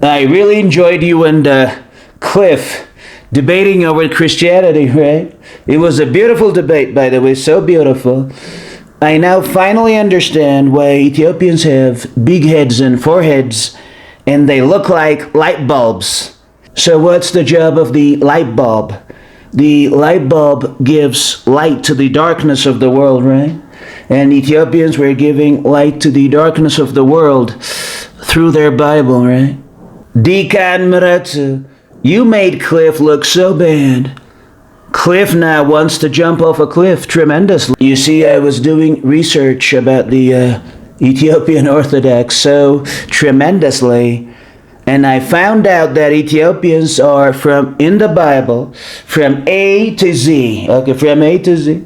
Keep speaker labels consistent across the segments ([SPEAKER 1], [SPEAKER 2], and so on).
[SPEAKER 1] I really enjoyed you and Cliff debating over Christianity, right? It was a beautiful debate, by the way, so beautiful. I now finally understand why Ethiopians have big heads and foreheads and they look like light bulbs. So what's the job of the light bulb? The light bulb gives light to the darkness of the world, right? And Ethiopians were giving light to the darkness of the world through their Bible, right? Deacon Mihret, you made Cliff look so bad. Cliff now wants to jump off a cliff tremendously. You see, I was doing research about the Ethiopian Orthodox so tremendously, and I found out that Ethiopians are in the Bible, from A to Z, okay, from A to Z,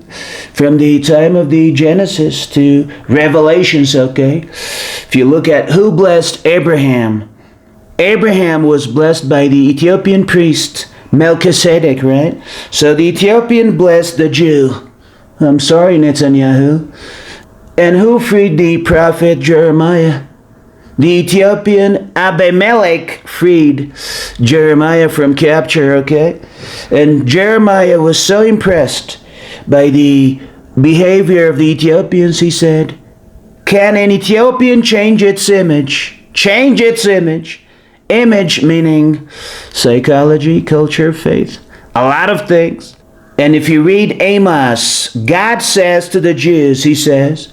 [SPEAKER 1] from the time of the Genesis to Revelations, okay? If you look at who blessed Abraham, Abraham was blessed by the Ethiopian priest Melchizedek, right? So the Ethiopian blessed the Jew. I'm sorry, Netanyahu. And who freed the prophet Jeremiah? The Ethiopian Abimelech freed Jeremiah from capture, okay? And Jeremiah was so impressed by the behavior of the Ethiopians, he said, "Can an Ethiopian change its image? Change its image." Image meaning psychology, culture, faith, a lot of things. And if you read Amos, God says to the Jews, he says,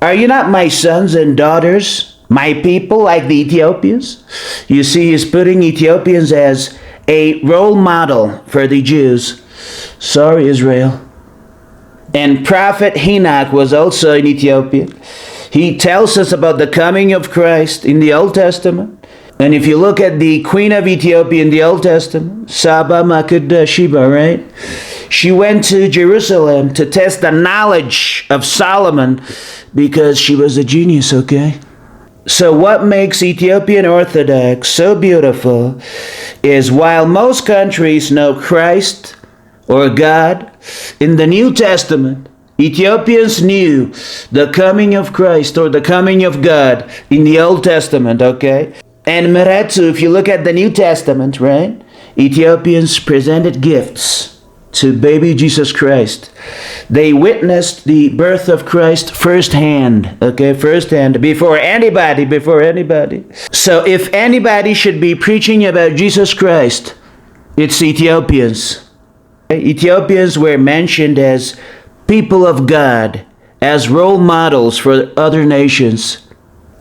[SPEAKER 1] "Are you not my sons and daughters, my people like the Ethiopians?" You see, he's putting Ethiopians as a role model for the Jews. Sorry, Israel. And Prophet Enoch was also an Ethiopian. He tells us about the coming of Christ in the Old Testament. And if you look at the Queen of Ethiopia in the Old Testament, Saba Makuda Sheba, right? She went to Jerusalem to test the knowledge of Solomon because she was a genius, okay? So what makes Ethiopian Orthodox so beautiful is while most countries know Christ or God, in the New Testament, Ethiopians knew the coming of Christ or the coming of God in the Old Testament, okay? And Mihret, if you look at the New Testament, right? Ethiopians presented gifts to baby Jesus Christ. They witnessed the birth of Christ firsthand, okay? Firsthand, before anybody. So if anybody should be preaching about Jesus Christ, it's Ethiopians. Ethiopians were mentioned as people of God, as role models for other nations.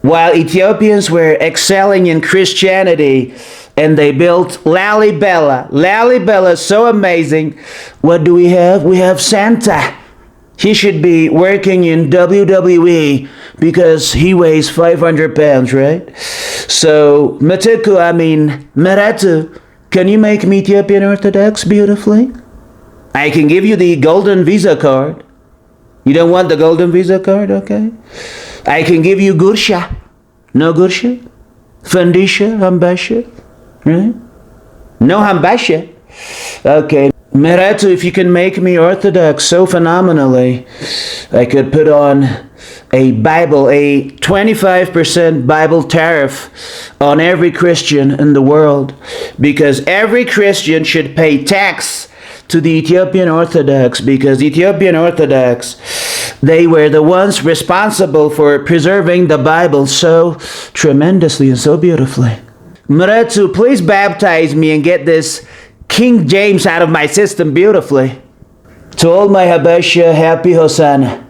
[SPEAKER 1] While Ethiopians were excelling in Christianity and they built Lalibela. Lalibela is so amazing. What do we have? We have Santa. He should be working in WWE because he weighs 500 pounds, right? So, Mihret, can you make me Ethiopian Orthodox beautifully? I can give you the golden visa card. You don't want the golden visa card, okay? I can give you gursha. No gursha? Fundisha, hambasha? Right? No hambasha? Okay. Mihret, if you can make me Orthodox so phenomenally, I could put on a Bible, a 25% Bible tariff on every Christian in the world, because every Christian should pay tax to the Ethiopian Orthodox, because Ethiopian Orthodox, they were the ones responsible for preserving the Bible so tremendously and so beautifully. Mihret, please baptize me and get this King James out of my system beautifully. To all my Habesha, happy Hosanna.